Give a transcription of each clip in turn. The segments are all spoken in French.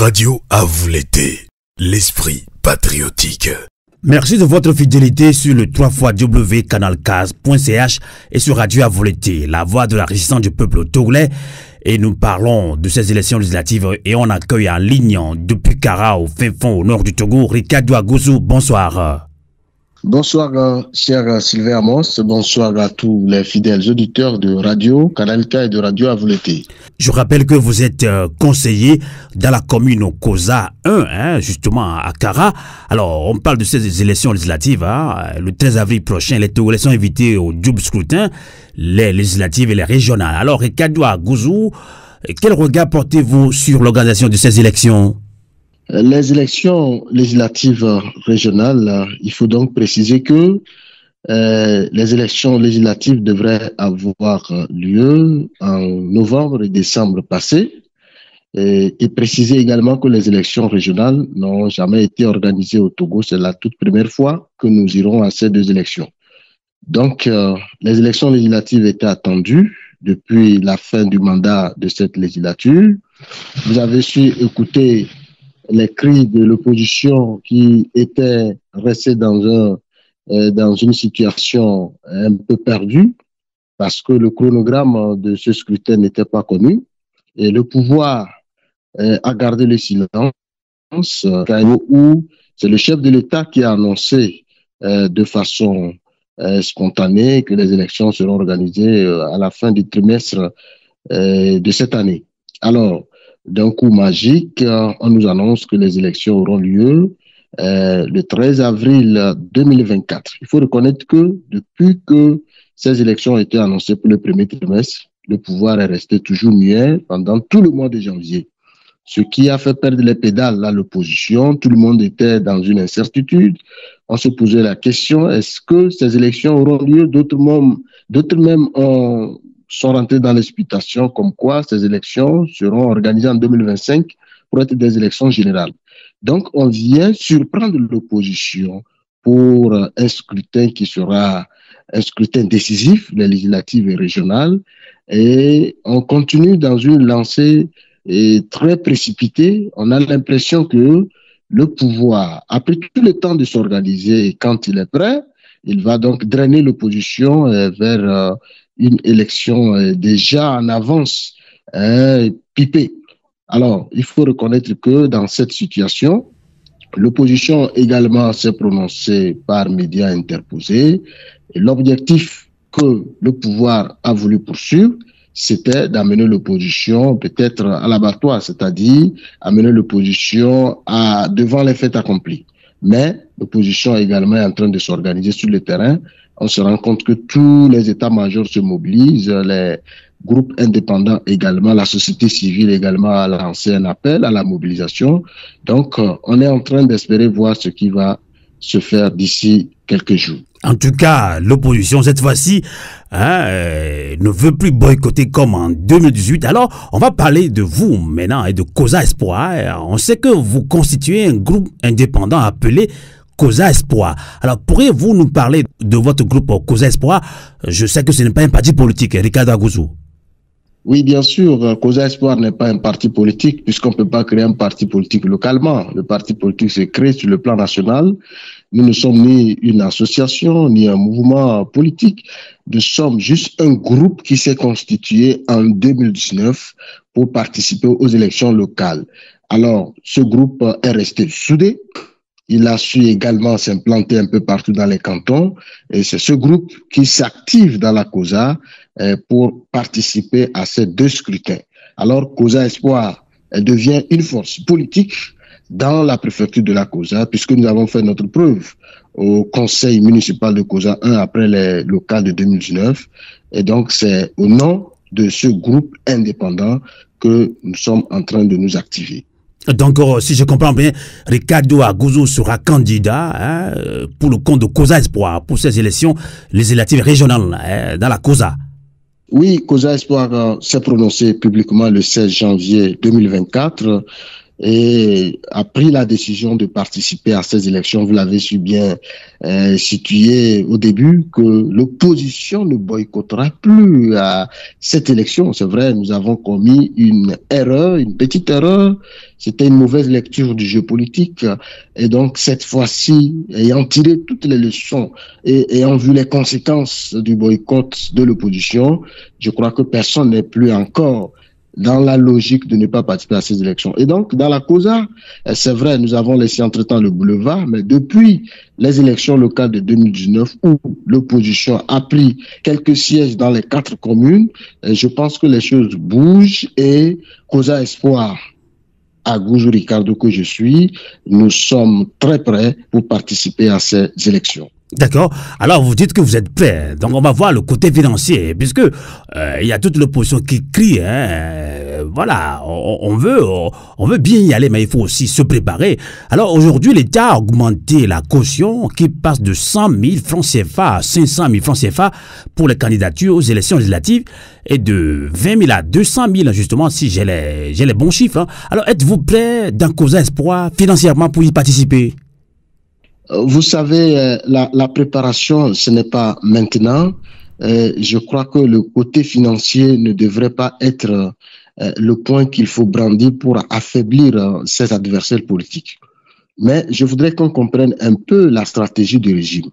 Radio à vous l'été, l'esprit patriotique. Merci de votre fidélité sur le 3xcanalcast.ch et sur Radio à vous l'été, la voix de la résistance du peuple togolais. Et nous parlons de ces élections législatives et on accueille en ligne depuis Kara au fin fond au nord du Togo, Ricardo Aguzou. Bonsoir. Bonsoir, cher Sylvain Amos. Bonsoir à tous les fidèles auditeurs de Radio Canal K et de Radio à vous l'été. Je rappelle que vous êtes conseiller dans la commune Koza 1, justement à Kara. Alors, on parle de ces élections législatives. Le 13 avril prochain, les Togolais sont invités au double scrutin, les législatives et les régionales. Alors, Ricardo Aguzou, quel regard portez-vous sur l'organisation de ces élections ? Les élections législatives régionales, il faut donc préciser que les élections législatives devraient avoir lieu en novembre et décembre passés et préciser également que les élections régionales n'ont jamais été organisées au Togo. C'est la toute première fois que nous irons à ces deux élections. Donc, les élections législatives étaient attendues depuis la fin du mandat de cette législature. Vous avez su écouter les cris de l'opposition qui étaient restés dans une situation un peu perdue parce que le chronogramme de ce scrutin n'était pas connu et le pouvoir a gardé le silence où c'est le chef de l'État qui a annoncé de façon spontanée que les élections seront organisées à la fin du trimestre de cette année. Alors, d'un coup magique, on nous annonce que les élections auront lieu le 13 avril 2024. Il faut reconnaître que depuis que ces élections ont été annoncées pour le premier trimestre, le pouvoir est resté toujours muet pendant tout le mois de janvier. Ce qui a fait perdre les pédales à l'opposition. Tout le monde était dans une incertitude. On se posait la question, est-ce que ces élections auront lieu? D'autres même sont rentrés dans l'explication comme quoi ces élections seront organisées en 2025 pour être des élections générales. Donc, on vient surprendre l'opposition pour un scrutin qui sera un scrutin décisif, les législatives et régionales, et on continue dans une lancée très précipitée. On a l'impression que le pouvoir a pris tout le temps de s'organiser et quand il est prêt, il va donc drainer l'opposition vers une élection déjà en avance, pipée. Alors, il faut reconnaître que dans cette situation, l'opposition également s'est prononcée par médias interposés. Et l'objectif que le pouvoir a voulu poursuivre, c'était d'amener l'opposition peut-être à l'abattoir, c'est-à-dire amener l'opposition devant les faits accomplis. Mais l'opposition également est en train de s'organiser sur le terrain. On se rend compte que tous les états-majors se mobilisent, les groupes indépendants également, la société civile également a lancé un appel à la mobilisation. Donc, on est en train d'espérer voir ce qui va se faire d'ici quelques jours. En tout cas, l'opposition, cette fois-ci, ne veut plus boycotter comme en 2018. Alors, on va parler de vous maintenant et de Koza Espoir. On sait que vous constituez un groupe indépendant appelé Koza Espoir. Alors, pourriez-vous nous parler de votre groupe Koza Espoir? Je sais que ce n'est pas un parti politique, Ricardo Aguzou. Oui, bien sûr, Koza Espoir n'est pas un parti politique puisqu'on ne peut pas créer un parti politique localement. Le parti politique se crée sur le plan national. Nous ne sommes ni une association, ni un mouvement politique. Nous sommes juste un groupe qui s'est constitué en 2019 pour participer aux élections locales. Alors, ce groupe est resté soudé. Il a su également s'implanter un peu partout dans les cantons. Et c'est ce groupe qui s'active dans la Koza pour participer à ces deux scrutins. Alors, Koza Espoir devient une force politique dans la préfecture de la Koza, puisque nous avons fait notre preuve au conseil municipal de Koza 1 après les locales de 2019. Et donc, c'est au nom de ce groupe indépendant que nous sommes en train de nous activer. Donc, si je comprends bien, Ricardo Aguzou sera candidat pour le compte de Koza Espoir pour ces élections législatives régionales dans la Koza. Oui, Koza Espoir s'est prononcé publiquement le 16 janvier 2024 et a pris la décision de participer à ces élections. Vous l'avez su bien situé au début, que l'opposition ne boycottera plus à cette élection. C'est vrai, nous avons commis une erreur, une petite erreur. C'était une mauvaise lecture du jeu politique. Et donc, cette fois-ci, ayant tiré toutes les leçons et ayant vu les conséquences du boycott de l'opposition, je crois que personne n'est plus encore dans la logique de ne pas participer à ces élections. Et donc, dans la COSA, c'est vrai, nous avons laissé entre-temps le boulevard, mais depuis les élections locales de 2019, où l'opposition a pris quelques sièges dans les 4 communes, je pense que les choses bougent et COSA Espoir, à Goujo Ricardo que je suis, nous sommes très prêts pour participer à ces élections. D'accord. Alors, vous dites que vous êtes prêt. Donc, on va voir le côté financier, puisque il y a toute l'opposition qui crie. Voilà, on veut bien y aller, mais il faut aussi se préparer. Alors, aujourd'hui, l'État a augmenté la caution qui passe de 100 000 francs CFA à 500 000 francs CFA pour les candidatures aux élections législatives et de 20 000 à 200 000, justement, si j'ai les bons chiffres. Hein. Alors, êtes-vous prêt dans COSA Espoir financièrement pour y participer? Vous savez, la préparation, ce n'est pas maintenant. Je crois que le côté financier ne devrait pas être le point qu'il faut brandir pour affaiblir ses adversaires politiques. Mais je voudrais qu'on comprenne un peu la stratégie du régime.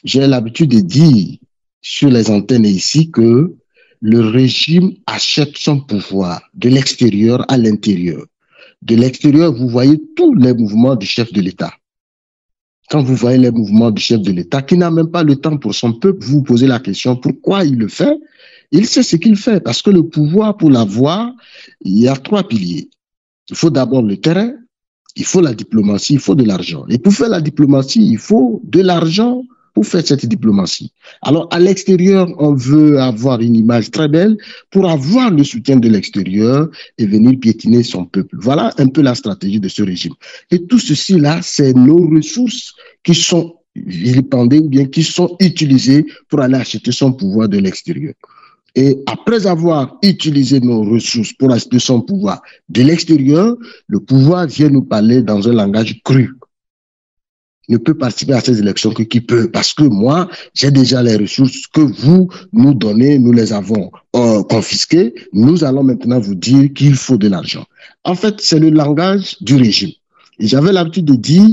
J'ai l'habitude de dire sur les antennes ici que le régime achète son pouvoir de l'extérieur à l'intérieur. De l'extérieur, vous voyez tous les mouvements du chef de l'État. Quand vous voyez les mouvements du chef de l'État, qui n'a même pas le temps pour son peuple, vous posez la question pourquoi il le fait. Il sait ce qu'il fait, parce que le pouvoir, pour l'avoir, il y a 3 piliers. Il faut d'abord le terrain, il faut la diplomatie, il faut de l'argent. Et pour faire la diplomatie, il faut de l'argent pour faire cette diplomatie. Alors, à l'extérieur, on veut avoir une image très belle pour avoir le soutien de l'extérieur et venir piétiner son peuple. Voilà un peu la stratégie de ce régime. Et tout ceci-là, c'est nos ressources qui sont vilipendées ou bien qui sont utilisées pour aller acheter son pouvoir de l'extérieur. Et après avoir utilisé nos ressources pour acheter son pouvoir de l'extérieur, le pouvoir vient nous parler dans un langage cru. Ne peut participer à ces élections que qui peut, parce que moi, j'ai déjà les ressources que vous nous donnez, nous les avons confisquées, nous allons maintenant vous dire qu'il faut de l'argent. En fait, c'est le langage du régime. Et j'avais l'habitude de dire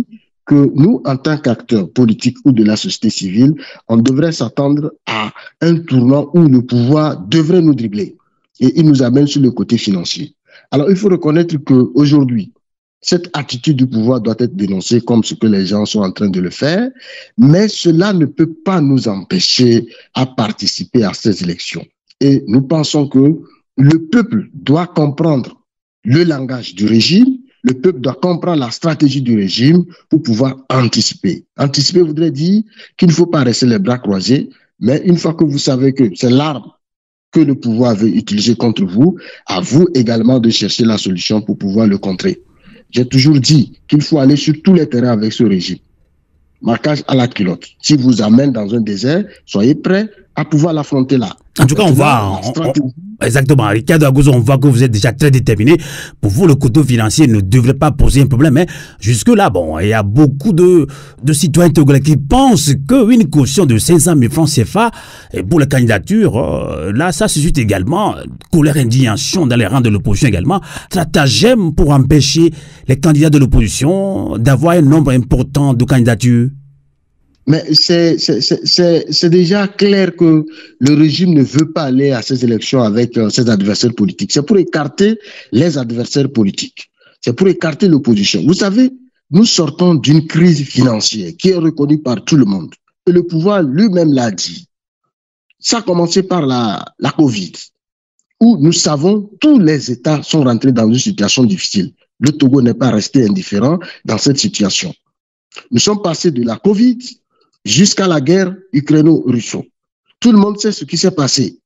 que nous, en tant qu'acteurs politiques ou de la société civile, on devrait s'attendre à un tournant où le pouvoir devrait nous dribbler. Et il nous amène sur le côté financier. Alors, il faut reconnaître qu'aujourd'hui, cette attitude du pouvoir doit être dénoncée comme ce que les gens sont en train de le faire, mais cela ne peut pas nous empêcher à participer à ces élections. Et nous pensons que le peuple doit comprendre le langage du régime, le peuple doit comprendre la stratégie du régime pour pouvoir anticiper. Anticiper voudrait dire qu'il ne faut pas rester les bras croisés, mais une fois que vous savez que c'est l'arme que le pouvoir veut utiliser contre vous, à vous également de chercher la solution pour pouvoir le contrer. J'ai toujours dit qu'il faut aller sur tous les terrains avec ce régime. Marquage à la culotte. Si vous amène dans un désert, soyez prêts à pouvoir l'affronter là. En tout cas, on voit, exactement, Ricardo Agozo, on voit que vous êtes déjà très déterminé. Pour vous, le côté financier ne devrait pas poser un problème. Mais jusque-là, bon, il y a beaucoup de citoyens togolais qui pensent qu'une caution de 500 000 francs CFA pour la candidature, là, ça suscite également colère, indignation dans les rangs de l'opposition également. Stratagème pour empêcher les candidats de l'opposition d'avoir un nombre important de candidatures. Mais c'est déjà clair que le régime ne veut pas aller à ces élections avec ses adversaires politiques. C'est pour écarter les adversaires politiques. C'est pour écarter l'opposition. Vous savez, nous sortons d'une crise financière qui est reconnue par tout le monde. Et le pouvoir lui-même l'a dit. Ça a commencé par la Covid, où nous savons tous les États sont rentrés dans une situation difficile. Le Togo n'est pas resté indifférent dans cette situation. Nous sommes passés de la Covid jusqu'à la guerre ukraino-russe. Tout le monde sait ce qui s'est passé.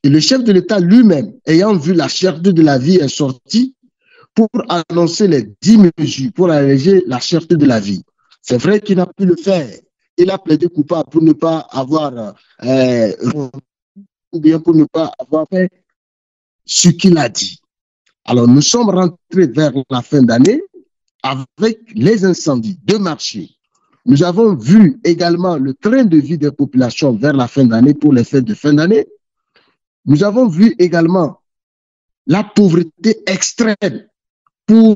Et le chef de l'État lui-même, ayant vu la cherté de la vie, est sorti pour annoncer les 10 mesures pour alléger la cherté de la vie. C'est vrai qu'il n'a pu le faire. Il a plaidé coupable pour ne pas avoir ou bien pour ne pas avoir fait ce qu'il a dit. Alors, nous sommes rentrés vers la fin d'année avec les incendies de marché. Nous avons vu également le train de vie des populations vers la fin d'année pour les fêtes de fin d'année. Nous avons vu également la pauvreté extrême. Pour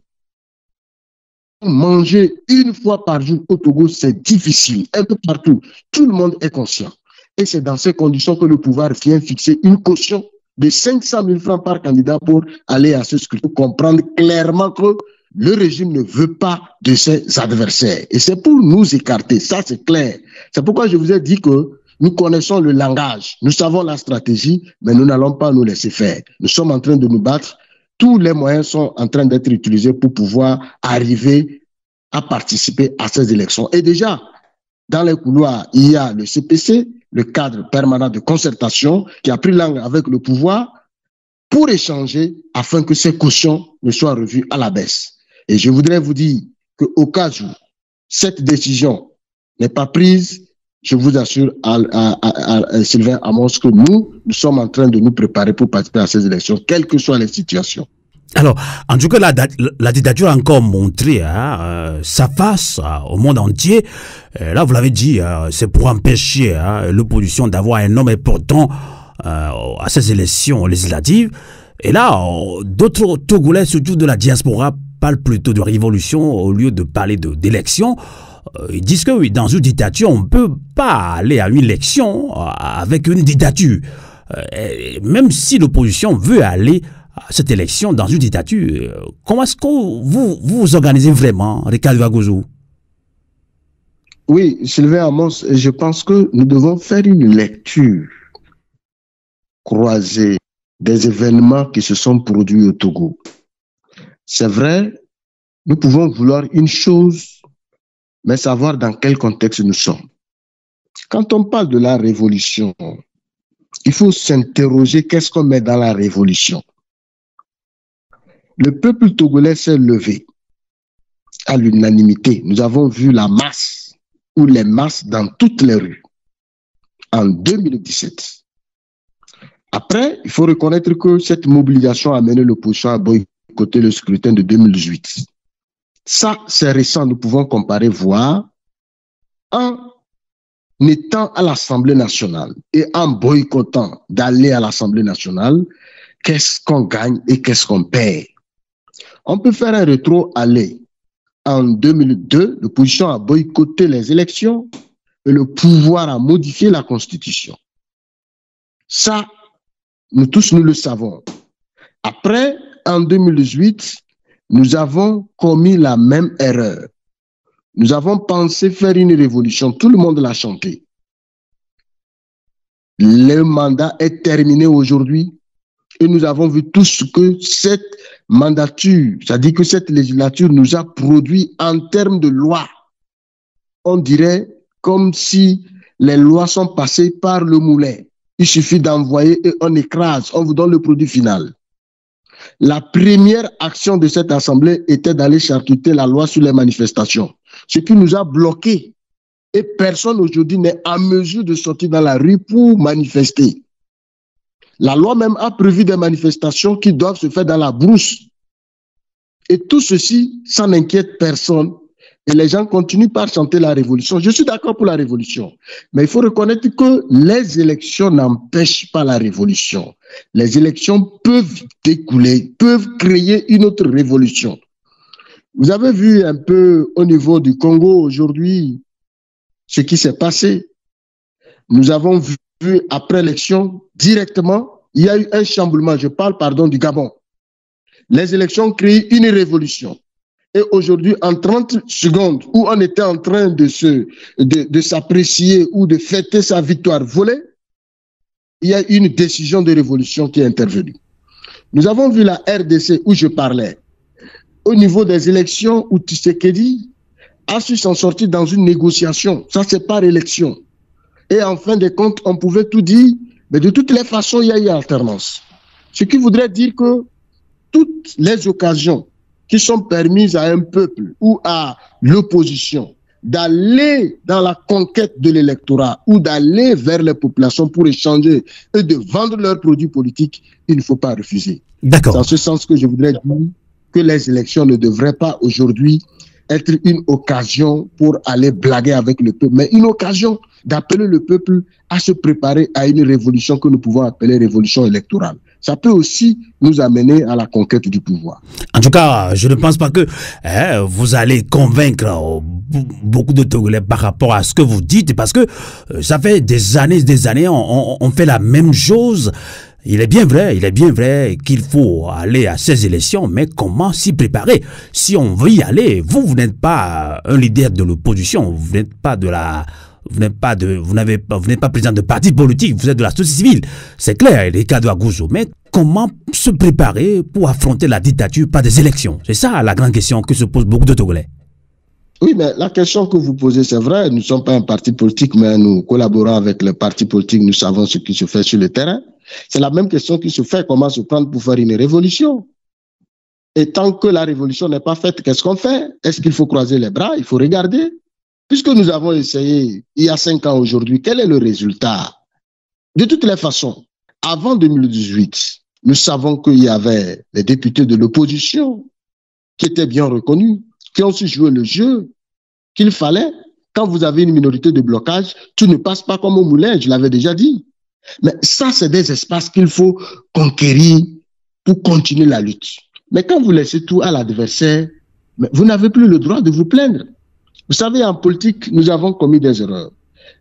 manger une fois par jour au Togo, c'est difficile. Un peu partout, tout le monde est conscient. Et c'est dans ces conditions que le pouvoir vient fixer une caution de 500 000 francs par candidat pour aller à ce scrutin, pour comprendre clairement que le régime ne veut pas de ses adversaires. Et c'est pour nous écarter, ça c'est clair. C'est pourquoi je vous ai dit que nous connaissons le langage, nous savons la stratégie, mais nous n'allons pas nous laisser faire. Nous sommes en train de nous battre. Tous les moyens sont en train d'être utilisés pour pouvoir arriver à participer à ces élections. Et déjà, dans les couloirs, il y a le CPC, le cadre permanent de concertation, qui a pris langue avec le pouvoir pour échanger afin que ces cautions ne soient revues à la baisse. Et je voudrais vous dire qu'au cas où cette décision n'est pas prise, je vous assure, Sylvain Amos, que nous sommes en train de nous préparer pour participer à ces élections, quelles que soient les situations. Alors, en tout cas, la dictature a encore montré sa face au monde entier. Là, vous l'avez dit, c'est pour empêcher l'opposition d'avoir un nom important à ces élections législatives. Et là, d'autres Togolais, surtout de la diaspora, parlent plutôt de révolution au lieu de parler d'élection. Ils disent que oui, dans une dictature, on ne peut pas aller à une élection avec une dictature. Même si l'opposition veut aller à cette élection dans une dictature, comment est-ce que vous vous organisez vraiment, Ricardo Agozo? Oui, Sylvain Amos, je pense que nous devons faire une lecture croisée des événements qui se sont produits au Togo. C'est vrai, nous pouvons vouloir une chose, mais savoir dans quel contexte nous sommes. Quand on parle de la révolution, il faut s'interroger qu'est-ce qu'on met dans la révolution. Le peuple togolais s'est levé à l'unanimité. Nous avons vu la masse ou les masses dans toutes les rues en 2017. Après, il faut reconnaître que cette mobilisation a mené l'opposition à boycotter le scrutin de 2018. Ça, c'est récent, nous pouvons comparer, voir, en étant à l'Assemblée nationale et en boycottant d'aller à l'Assemblée nationale, qu'est-ce qu'on gagne et qu'est-ce qu'on perd. On peut faire un rétro-aller. En 2002, l'opposition a boycotté les élections et le pouvoir a modifié la Constitution. Ça, nous tous, nous le savons. Après, en 2018, nous avons commis la même erreur. Nous avons pensé faire une révolution. Tout le monde l'a chanté. Le mandat est terminé aujourd'hui et nous avons vu tous que cette mandature, c'est-à-dire que cette législature nous a produit en termes de loi. On dirait comme si les lois sont passées par le moulin. Il suffit d'envoyer et on écrase, on vous donne le produit final. La première action de cette assemblée était d'aller charcuter la loi sur les manifestations, ce qui nous a bloqués. Et personne aujourd'hui n'est en mesure de sortir dans la rue pour manifester. La loi même a prévu des manifestations qui doivent se faire dans la brousse. Et tout ceci, ça n'inquiète personne. Et les gens continuent par chanter la révolution. Je suis d'accord pour la révolution. Mais il faut reconnaître que les élections n'empêchent pas la révolution. Les élections peuvent découler, peuvent créer une autre révolution. Vous avez vu un peu au niveau du Congo aujourd'hui ce qui s'est passé. Nous avons vu après l'élection, directement, il y a eu un chamboulement. Je parle, du Gabon. Les élections créent une révolution. Et aujourd'hui, en 30 secondes, où on était en train de s'apprécier ou de fêter sa victoire volée, il y a une décision de révolution qui est intervenue. Nous avons vu la RDC où je parlais. Au niveau des élections, où Tshisekedi a su s'en sortir dans une négociation. Ça, c'est par élection. Et en fin de compte, on pouvait tout dire, mais de toutes les façons, il y a eu alternance. Ce qui voudrait dire que toutes les occasions qui sont permises à un peuple ou à l'opposition d'aller dans la conquête de l'électorat ou d'aller vers les populations pour échanger et de vendre leurs produits politiques, il ne faut pas refuser. D'accord. C'est en ce sens que je voudrais dire que les élections ne devraient pas aujourd'hui être une occasion pour aller blaguer avec le peuple, mais une occasion d'appeler le peuple à se préparer à une révolution que nous pouvons appeler révolution électorale. Ça peut aussi nous amener à la conquête du pouvoir. En tout cas, je ne pense pas que vous allez convaincre beaucoup de Togolais par rapport à ce que vous dites, parce que ça fait des années, on fait la même chose. Il est bien vrai qu'il faut aller à ces élections, mais comment s'y préparer? Si on veut y aller, vous n'êtes pas un leader de l'opposition, vous n'êtes pas président de parti politique, vous êtes de la société civile. C'est clair, les cas de Agouzo. Mais comment se préparer pour affronter la dictature par des élections? C'est ça la grande question que se posent beaucoup de Togolais. Oui, mais la question que vous posez, c'est vrai, nous ne sommes pas un parti politique, mais nous collaborons avec les partis politiques, nous savons ce qui se fait sur le terrain. C'est la même question qui se fait, comment se prendre pour faire une révolution. Et tant que la révolution n'est pas faite, qu'est-ce qu'on fait? Est-ce qu'il faut croiser les bras? Il faut regarder. Puisque nous avons essayé il y a 5 ans aujourd'hui, quel est le résultat? De toutes les façons, avant 2018, nous savons qu'il y avait les députés de l'opposition qui étaient bien reconnus, qui ont su jouer le jeu qu'il fallait. Quand vous avez une minorité de blocage, tu ne passes pas comme au moulin, je l'avais déjà dit. Mais ça, c'est des espaces qu'il faut conquérir pour continuer la lutte. Mais quand vous laissez tout à l'adversaire, vous n'avez plus le droit de vous plaindre. Vous savez, en politique, nous avons commis des erreurs.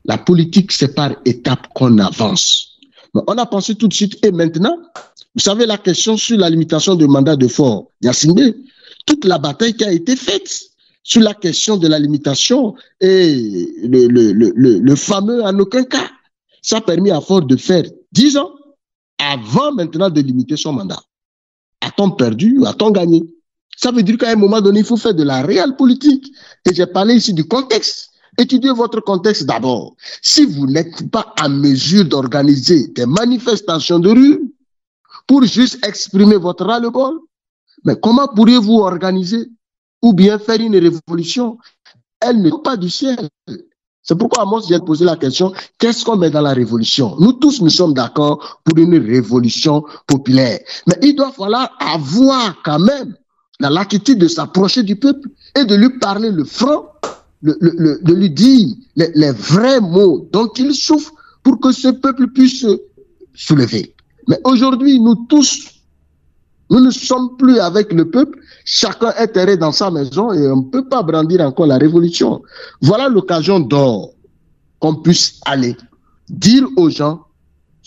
La politique, c'est par étapes qu'on avance. Mais on a pensé tout de suite, et maintenant, vous savez, la question sur la limitation du mandat de Faure Gnassingbé, toute la bataille qui a été faite sur la question de la limitation et le fameux en aucun cas, ça a permis à Faure de faire 10 ans avant maintenant de limiter son mandat. A-t-on perdu ou a-t-on gagné? Ça veut dire qu'à un moment donné, il faut faire de la réelle politique. Et j'ai parlé ici du contexte. Étudiez votre contexte d'abord. Si vous n'êtes pas en mesure d'organiser des manifestations de rue pour juste exprimer votre ras-le-bol, mais comment pourriez-vous organiser ou bien faire une révolution? Elle n'est pas du ciel. C'est pourquoi à moi, j'ai posé la question, qu'est-ce qu'on met dans la révolution? Nous tous, nous sommes d'accord pour une révolution populaire. Mais il doit falloir avoir quand même la latitude de s'approcher du peuple et de lui parler le franc, de lui dire les vrais mots dont il souffre pour que ce peuple puisse se soulever. Mais aujourd'hui, nous tous, nous ne sommes plus avec le peuple, chacun est erré dans sa maison et on ne peut pas brandir encore la révolution. Voilà l'occasion d'or qu'on puisse aller dire aux gens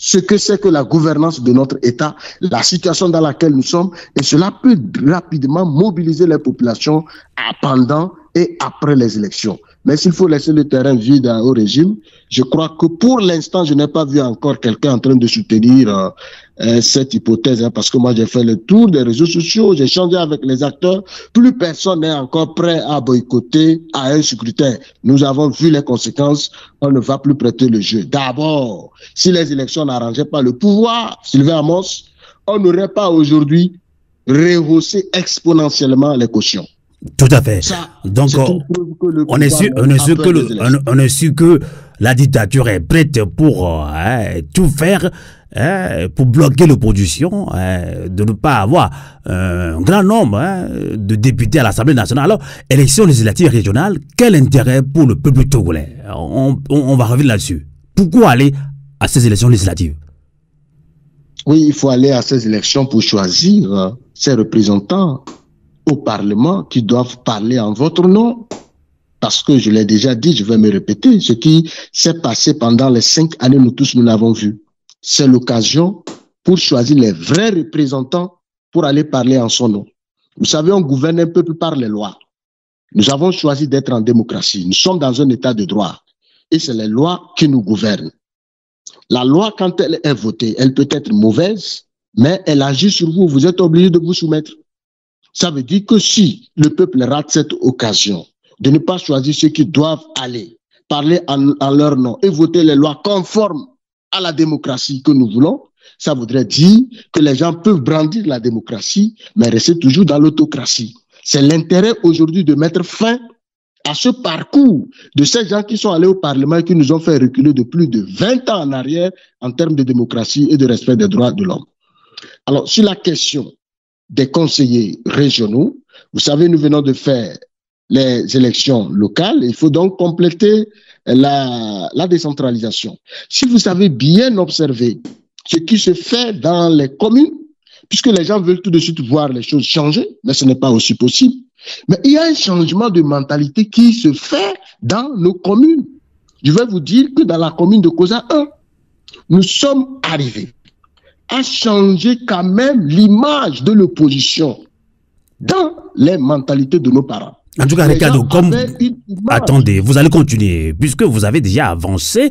ce que c'est que la gouvernance de notre État, la situation dans laquelle nous sommes, et cela peut rapidement mobiliser les populations pendant et après les élections. Mais s'il faut laisser le terrain vide au régime, je crois que pour l'instant, je n'ai pas vu encore quelqu'un en train de soutenir cette hypothèse, parce que moi j'ai fait le tour des réseaux sociaux, j'ai échangé avec les acteurs, plus personne n'est encore prêt à boycotter à un scrutin. Nous avons vu les conséquences, on ne va plus prêter le jeu. D'abord, si les élections n'arrangeaient pas le pouvoir, Sylvain Amos, on n'aurait pas aujourd'hui rehaussé exponentiellement les cautions. Tout à fait. Ça, donc, on est sûr que la dictature est prête pour tout faire pour bloquer l'opposition, de ne pas avoir un grand nombre de députés à l'Assemblée nationale. Alors, élection législative régionale, quel intérêt pour le peuple togolais? On va revenir là-dessus. Pourquoi aller à ces élections législatives? Oui, il faut aller à ces élections pour choisir ses représentants au Parlement qui doivent parler en votre nom. Parce que je l'ai déjà dit, je vais me répéter, ce qui s'est passé pendant les 5 années, nous tous, nous l'avons vu. C'est l'occasion pour choisir les vrais représentants pour aller parler en son nom. Vous savez, on gouverne un peuple par les lois. Nous avons choisi d'être en démocratie. Nous sommes dans un état de droit. Et c'est les lois qui nous gouvernent. La loi, quand elle est votée, elle peut être mauvaise, mais elle agit sur vous. Vous êtes obligé de vous soumettre. Ça veut dire que si le peuple rate cette occasion de ne pas choisir ceux qui doivent aller parler en leur nom et voter les lois conformes à la démocratie que nous voulons, ça voudrait dire que les gens peuvent brandir la démocratie, mais rester toujours dans l'autocratie. C'est l'intérêt aujourd'hui de mettre fin à ce parcours de ces gens qui sont allés au Parlement et qui nous ont fait reculer de plus de 20 ans en arrière en termes de démocratie et de respect des droits de l'homme. Alors, sur la question des conseillers régionaux, vous savez, nous venons de faire les élections locales. Il faut donc compléter la décentralisation. Si vous avez bien observé ce qui se fait dans les communes, puisque les gens veulent tout de suite voir les choses changer, mais ce n'est pas aussi possible. Mais il y a un changement de mentalité qui se fait dans nos communes. Je vais vous dire que dans la commune de Koza 1, nous sommes arrivés à changer quand même l'image de l'opposition dans les mentalités de nos parents. En tout cas, Ricardo, attendez, vous allez continuer, puisque vous avez déjà avancé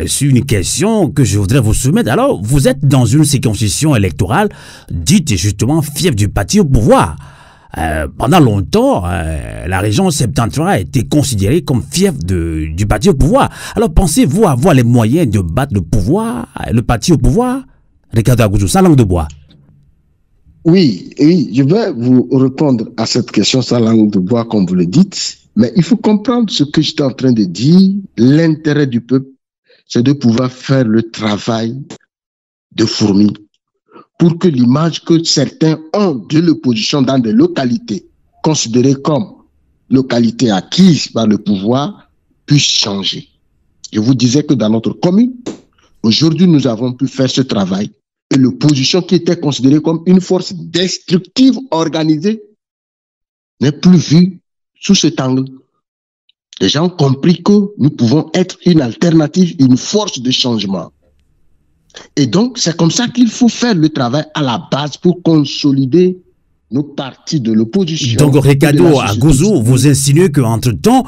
sur une question que je voudrais vous soumettre. Alors, vous êtes dans une circonscription électorale dite justement fief du parti au pouvoir. Pendant longtemps, la région septentrionale a été considérée comme fief du parti au pouvoir. Alors, pensez-vous avoir les moyens de battre le parti au pouvoir? Ricardo Agouzou, sans langue de bois. Oui, je vais vous répondre à cette question sans langue de bois, comme vous le dites, mais il faut comprendre ce que j'étais en train de dire. L'intérêt du peuple, c'est de pouvoir faire le travail de fourmi pour que l'image que certains ont de l'opposition dans des localités considérées comme localités acquises par le pouvoir puisse changer. Je vous disais que dans notre commune, aujourd'hui, nous avons pu faire ce travail. Et l'opposition qui était considérée comme une force destructive organisée n'est plus vue sous cet angle. Les gens ont compris que nous pouvons être une alternative, une force de changement. Et donc, c'est comme ça qu'il faut faire le travail à la base pour consolider nos partis de l'opposition. Donc, Ricardo Agouzou, vous insinuez qu'entre-temps,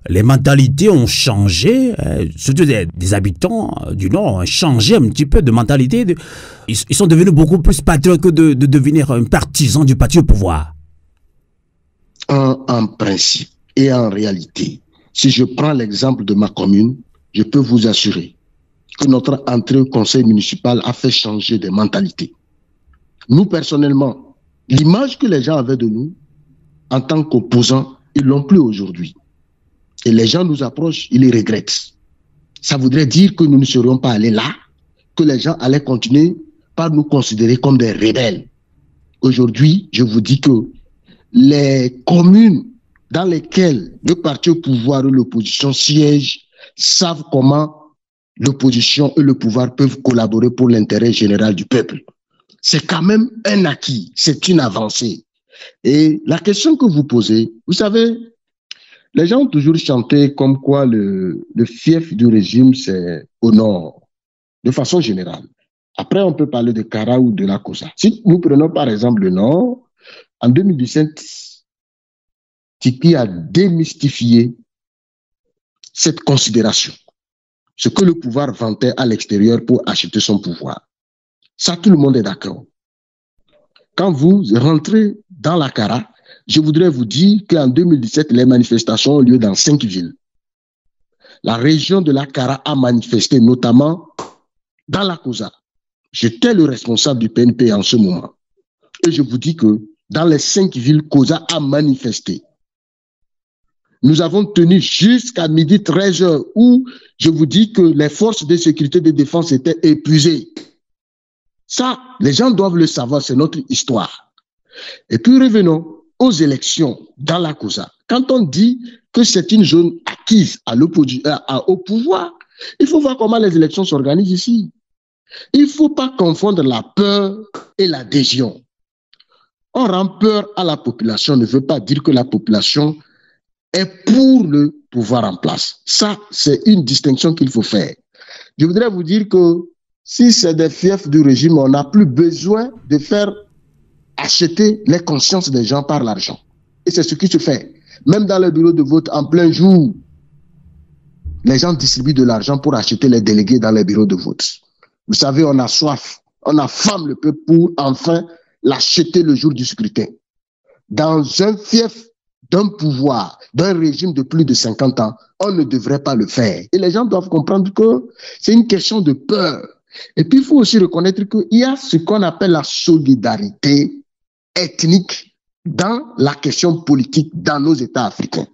les mentalités ont changé, surtout des habitants du Nord ont changé un petit peu de mentalité. Ils sont devenus beaucoup plus patriotes que de devenir un partisan du parti au pouvoir. En principe et en réalité, si je prends l'exemple de ma commune, je peux vous assurer que notre entrée au conseil municipal a fait changer des mentalités. Nous, personnellement, l'image que les gens avaient de nous en tant qu'opposants, ils ne l'ont plus aujourd'hui. Et les gens nous approchent, ils les regrettent. Ça voudrait dire que nous ne serions pas allés là, que les gens allaient continuer par nous considérer comme des rebelles. Aujourd'hui, je vous dis que les communes dans lesquelles le parti au pouvoir ou l'opposition siègent savent comment l'opposition et le pouvoir peuvent collaborer pour l'intérêt général du peuple. C'est quand même un acquis, c'est une avancée. Et la question que vous posez, vous savez, les gens ont toujours chanté comme quoi le fief du régime, c'est au nord, de façon générale. Après, on peut parler de Kara ou de la Kosa. Si nous prenons par exemple le nord, en 2017, Tiki a démystifié cette considération. Ce que le pouvoir vantait à l'extérieur pour acheter son pouvoir. Ça, tout le monde est d'accord. Quand vous rentrez dans la Kara, je voudrais vous dire qu'en 2017, les manifestations ont lieu dans 5 villes. La région de la Kara a manifesté, notamment dans la Kosa. J'étais le responsable du PNP en ce moment. Et je vous dis que dans les 5 villes, Kosa a manifesté. Nous avons tenu jusqu'à midi 13h où je vous dis que les forces de sécurité et de défense étaient épuisées. Ça, les gens doivent le savoir, c'est notre histoire. Et puis revenons aux élections dans la Kosa. Quand on dit que c'est une zone acquise au pouvoir, il faut voir comment les élections s'organisent ici. Il ne faut pas confondre la peur et l'adhésion. On rend peur à la population ne veut pas dire que la population est pour le pouvoir en place. Ça, c'est une distinction qu'il faut faire. Je voudrais vous dire que si c'est des fiefs du régime, on n'a plus besoin de faire acheter les consciences des gens par l'argent. Et c'est ce qui se fait. Même dans les bureaux de vote en plein jour, les gens distribuent de l'argent pour acheter les délégués dans les bureaux de vote. Vous savez, on a soif, on affame le peuple pour enfin l'acheter le jour du scrutin. Dans un fief d'un pouvoir, d'un régime de plus de 50 ans, on ne devrait pas le faire. Et les gens doivent comprendre que c'est une question de peur. Et puis, il faut aussi reconnaître qu'il y a ce qu'on appelle la solidarité ethnique dans la question politique dans nos États africains.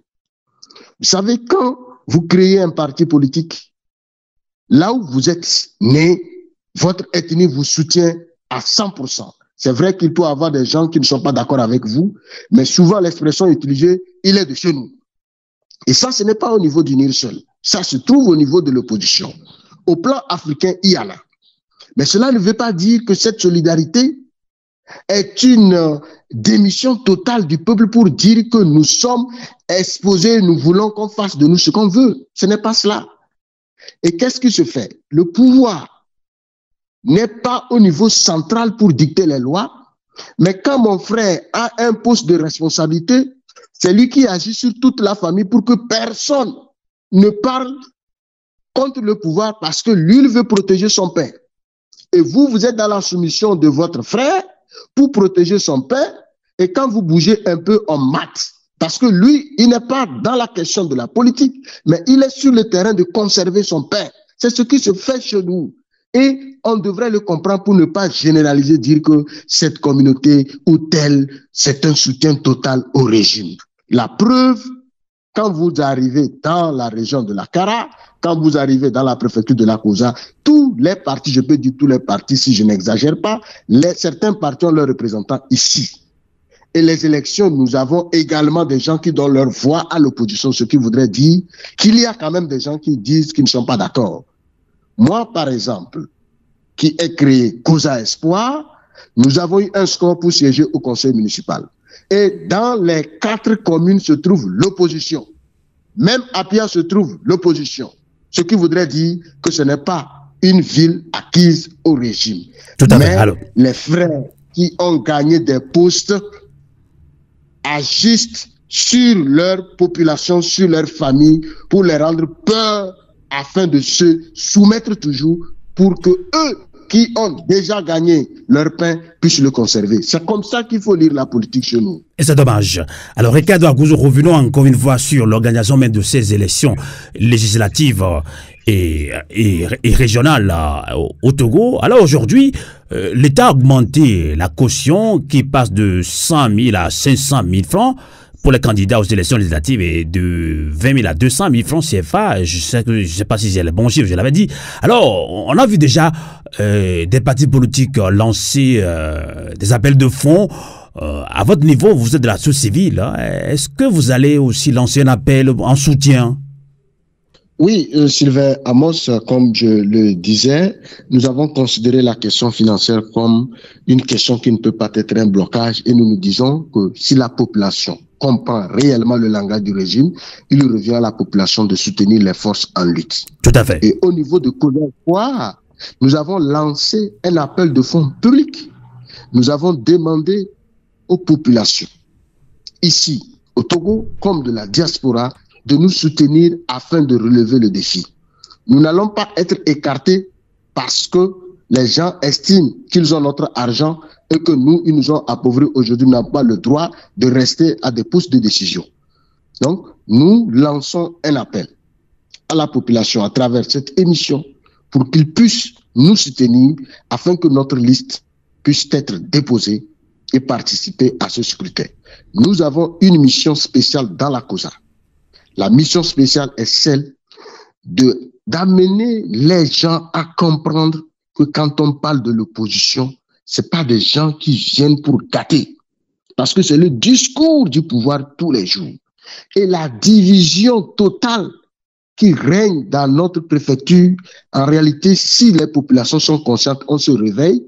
Vous savez, quand vous créez un parti politique, là où vous êtes né, votre ethnie vous soutient à 100%. C'est vrai qu'il peut y avoir des gens qui ne sont pas d'accord avec vous, mais souvent l'expression utilisée, il est de chez nous. Et ça, ce n'est pas au niveau du NIR seul. Ça se trouve au niveau de l'opposition. Au plan africain, il y en a. Mais cela ne veut pas dire que cette solidarité est une démission totale du peuple pour dire que nous sommes exposés, nous voulons qu'on fasse de nous ce qu'on veut. Ce n'est pas cela. Et qu'est-ce qui se fait? Le pouvoir n'est pas au niveau central pour dicter les lois, mais quand mon frère a un poste de responsabilité, c'est lui qui agit sur toute la famille pour que personne ne parle contre le pouvoir parce que lui, il veut protéger son père. Et vous, vous êtes dans la soumission de votre frère pour protéger son père. Et quand vous bougez un peu, on mate. Parce que lui, il n'est pas dans la question de la politique, mais il est sur le terrain de conserver son père. C'est ce qui se fait chez nous. Et on devrait le comprendre pour ne pas généraliser, dire que cette communauté ou telle, c'est un soutien total au régime. La preuve, quand vous arrivez dans la région de la Kara, quand vous arrivez dans la préfecture de la Kosa, tous les partis, je peux dire tous les partis si je n'exagère pas, certains partis ont leurs représentants ici. Et les élections, nous avons également des gens qui donnent leur voix à l'opposition, ce qui voudrait dire qu'il y a quand même des gens qui disent qu'ils ne sont pas d'accord. Moi, par exemple, qui ai créé Kosa Espoir, nous avons eu un score pour siéger au conseil municipal. Et dans les 4 communes se trouve l'opposition. Même à Pia se trouve l'opposition. Ce qui voudrait dire que ce n'est pas une ville acquise au régime. Tout à fait. Mais Alors, les frères qui ont gagné des postes agissent sur leur population, sur leur famille, pour les rendre peur afin de se soumettre toujours pour que eux qui ont déjà gagné leur pain puissent le conserver. C'est comme ça qu'il faut lire la politique chez nous. et c'est dommage. Alors, Ricardo Agouzo, revenons encore une fois sur l'organisation même de ces élections législatives et régionales au Togo. Alors aujourd'hui, l'État a augmenté la caution qui passe de 100 000 à 500 000 francs pour les candidats aux élections législatives et de 20 000 à 200 000 francs CFA. Je sais pas si c'est le bon chiffre, je l'avais dit. Alors, on a vu déjà des partis politiques lancer des appels de fonds. À votre niveau, vous êtes de la société civile. Hein. Est-ce que vous allez aussi lancer un appel en soutien? Oui, Sylvain Amos, comme je le disais, nous avons considéré la question financière comme une question qui ne peut pas être un blocage et nous nous disons que si la population comprend réellement le langage du régime, il revient à la population de soutenir les forces en lutte. Tout à fait. Et au niveau de Kosa Espoir, nous avons lancé un appel de fonds public. Nous avons demandé aux populations, ici au Togo comme de la diaspora, de nous soutenir afin de relever le défi. Nous n'allons pas être écartés parce que les gens estiment qu'ils ont notre argent et que nous, ils nous ont appauvris aujourd'hui, nous n'avons pas le droit de rester à des postes de décision. Donc, nous lançons un appel à la population à travers cette émission pour qu'ils puissent nous soutenir afin que notre liste puisse être déposée et participer à ce scrutin. Nous avons une mission spéciale dans la Kosa. La mission spéciale est celle d'amener les gens à comprendre que quand on parle de l'opposition, c'est pas des gens qui viennent pour gâter. Parce que c'est le discours du pouvoir tous les jours. Et la division totale qui règne dans notre préfecture, en réalité, si les populations sont conscientes, on se réveille,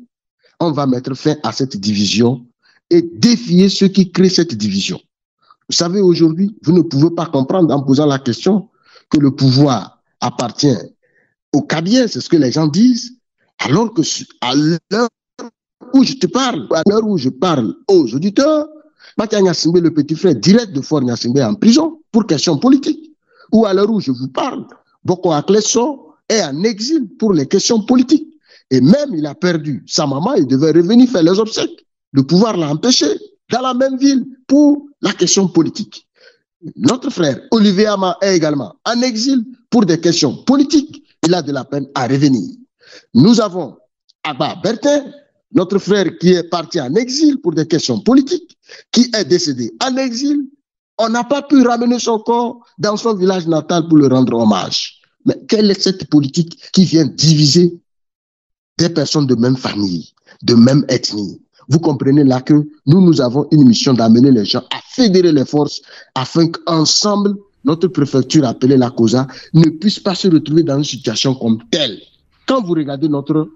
on va mettre fin à cette division et défier ceux qui créent cette division. Vous savez, aujourd'hui, vous ne pouvez pas comprendre en posant la question que le pouvoir appartient aux Kabyens, c'est ce que les gens disent, alors que à l'heure où je te parle, à l'heure où je parle aux auditeurs, Matia Nyasimbe, le petit frère direct de Fort Nyasimbe, est en prison pour questions politiques. Ou à l'heure où je vous parle, Boko Akleso est en exil pour les questions politiques. Et même, il a perdu sa maman, il devait revenir faire les obsèques. Le pouvoir l'a empêché dans la même ville pour la question politique. Notre frère Olivier Ama est également en exil pour des questions politiques. Il a de la peine à revenir. Nous avons Abba Bertin, notre frère qui est parti en exil pour des questions politiques, qui est décédé en exil On n'a pas pu ramener son corps dans son village natal pour le rendre hommage. Mais quelle est cette politique qui vient diviser des personnes de même famille, de même ethnie? Vous comprenez là que nous avons une mission d'amener les gens à fédérer les forces afin qu'ensemble, notre préfecture appelée la COSA ne puisse pas se retrouver dans une situation comme telle. Quand vous regardez notre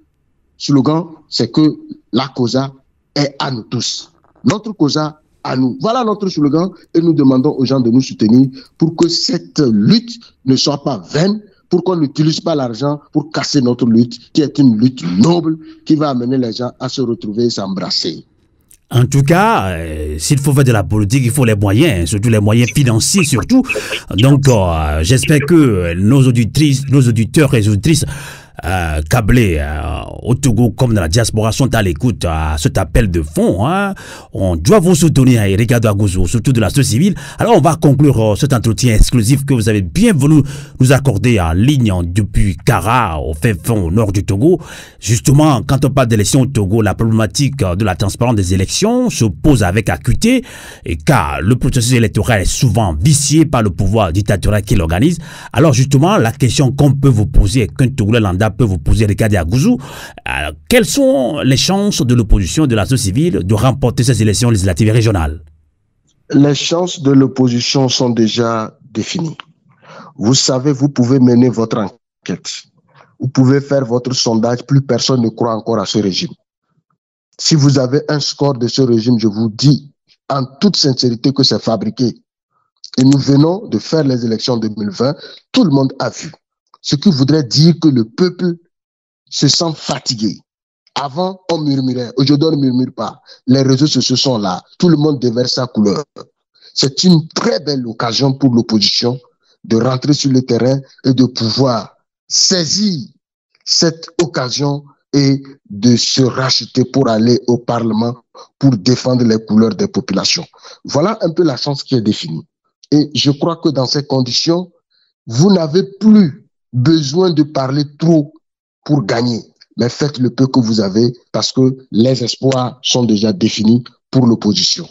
slogan, c'est que la COSA est à nous tous. Notre COSA à nous. Voilà notre slogan et nous demandons aux gens de nous soutenir pour que cette lutte ne soit pas vaine, pour qu'on n'utilise pas l'argent pour casser notre lutte, qui est une lutte noble, qui va amener les gens à se retrouver et s'embrasser. En tout cas, s'il faut faire de la politique, il faut les moyens, surtout les moyens financiers surtout. Donc, j'espère que nos auditeurs et auditrices câblés au Togo comme dans la diaspora sont à l'écoute à cet appel de fonds. Hein. On doit vous soutenir, Ricardo Agouzou, surtout de la société civile. Alors on va conclure cet entretien exclusif que vous avez bien voulu nous accorder en ligne depuis Kara, au fin fond au nord du Togo. Justement, quand on parle d'élections au Togo, la problématique de la transparence des élections se pose avec acuité, et car le processus électoral est souvent vicié par le pouvoir dictatorial qui l'organise. Alors justement, la question qu'on peut vous poser, qu'un Togolais lambda peut vous poser, Ricardo Agouzou, quelles sont les chances de l'opposition de la société civile de remporter ces élections législatives et régionales? Les chances de l'opposition sont déjà définies. Vous savez, vous pouvez mener votre enquête. Vous pouvez faire votre sondage, plus personne ne croit encore à ce régime. Si vous avez un score de ce régime, je vous dis en toute sincérité que c'est fabriqué. Et nous venons de faire les élections 2020, tout le monde a vu. Ce qui voudrait dire que le peuple se sent fatigué. Avant, on murmurait. Aujourd'hui, on ne murmure pas. Les réseaux sociaux sont là. Tout le monde déverse sa couleur. C'est une très belle occasion pour l'opposition de rentrer sur le terrain et de pouvoir saisir cette occasion et de se racheter pour aller au Parlement pour défendre les couleurs des populations. Voilà un peu la chance qui est définie. Et je crois que dans ces conditions, vous n'avez plus besoin de parler trop pour gagner, mais faites le peu que vous avez parce que les espoirs sont déjà définis pour l'opposition.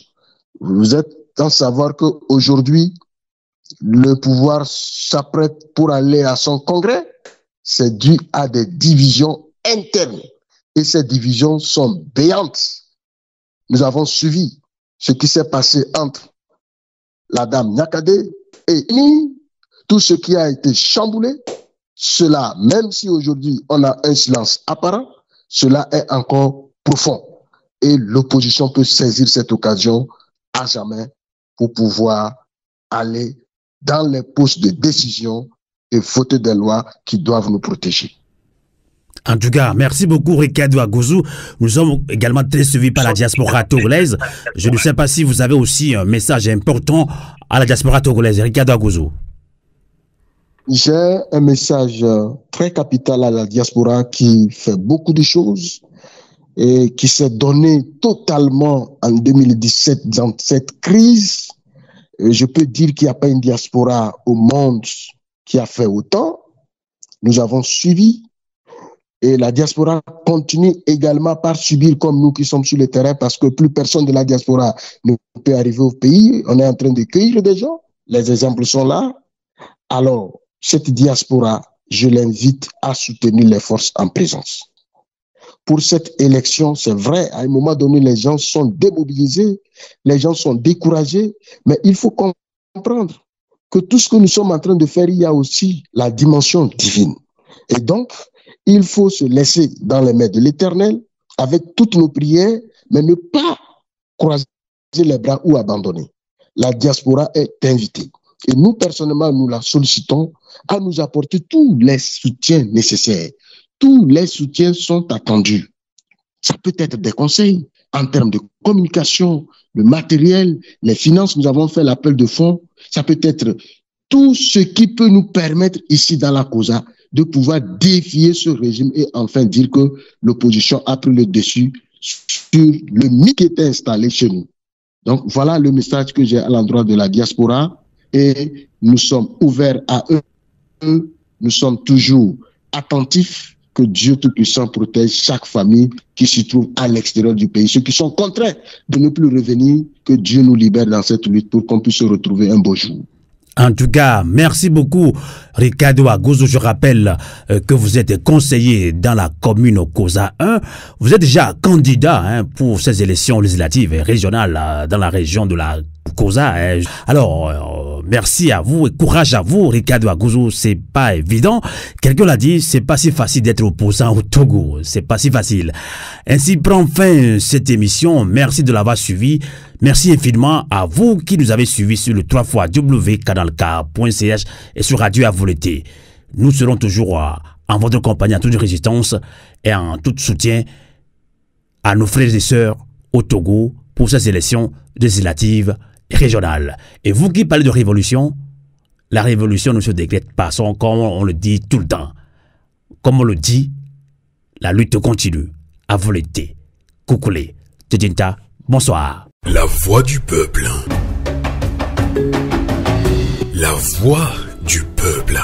Vous êtes sans savoir qu'aujourd'hui, le pouvoir s'apprête pour aller à son congrès, c'est dû à des divisions internes et ces divisions sont béantes. Nous avons suivi ce qui s'est passé entre la dame Nyakade et Ni, tout ce qui a été chamboulé. Cela, même si aujourd'hui on a un silence apparent, cela est encore profond. Et l'opposition peut saisir cette occasion à jamais pour pouvoir aller dans les postes de décision et voter des lois qui doivent nous protéger. En tout cas, merci beaucoup Ricardo Agouzou. Nous sommes également très suivis par la diaspora togolaise. Je ne sais pas si vous avez aussi un message important à la diaspora togolaise. Ricardo Agouzou. J'ai un message très capital à la diaspora qui fait beaucoup de choses et qui s'est donné totalement en 2017 dans cette crise. Et je peux dire qu'il n'y a pas une diaspora au monde qui a fait autant. Nous avons suivi et la diaspora continue également par subir comme nous qui sommes sur le terrain parce que plus personne de la diaspora ne peut arriver au pays. On est en train de cueillir des gens. Les exemples sont là. Alors, cette diaspora, je l'invite à soutenir les forces en présence. Pour cette élection, c'est vrai, à un moment donné, les gens sont démobilisés, les gens sont découragés, mais il faut comprendre que tout ce que nous sommes en train de faire, il y a aussi la dimension divine. Et donc, il faut se laisser dans les mains de l'Éternel avec toutes nos prières, mais ne pas croiser les bras ou abandonner. La diaspora est invitée. Et nous, personnellement, nous la sollicitons à nous apporter tous les soutiens nécessaires. Tous les soutiens sont attendus. Ça peut être des conseils en termes de communication, le matériel, les finances. Nous avons fait l'appel de fonds. Ça peut être tout ce qui peut nous permettre ici dans la COSA de pouvoir défier ce régime et enfin dire que l'opposition a pris le dessus sur le mythe qui était installé chez nous. Donc voilà le message que j'ai à l'endroit de la diaspora. Et nous sommes ouverts à eux, nous sommes toujours attentifs que Dieu Tout-Puissant protège chaque famille qui se trouve à l'extérieur du pays. Ceux qui sont contraints de ne plus revenir, que Dieu nous libère dans cette lutte pour qu'on puisse se retrouver un beau jour. En tout cas, merci beaucoup, Ricardo Aguzo. Je rappelle que vous êtes conseiller dans la commune Koza 1. Vous êtes déjà candidat pour ces élections législatives et régionales dans la région de la Koza. Alors, merci à vous et courage à vous, Ricardo Aguzo. C'est pas évident. Quelqu'un l'a dit, c'est pas si facile d'être opposant au Togo. C'est pas si facile. Ainsi prend fin cette émission. Merci de l'avoir suivi. Merci infiniment à vous qui nous avez suivis sur le 3xcanalk.ch et sur Radio Avolete. Nous serons toujours en votre compagnie, en toute résistance et en tout soutien à nos frères et sœurs au Togo pour ces élections législatives et régionales. Et vous qui parlez de révolution, la révolution ne se décrète pas, comme on le dit tout le temps. Comme on le dit, la lutte continue. Avolete, Koukoulé, Tedinta, bonsoir. La voix du peuple. La voix du peuple.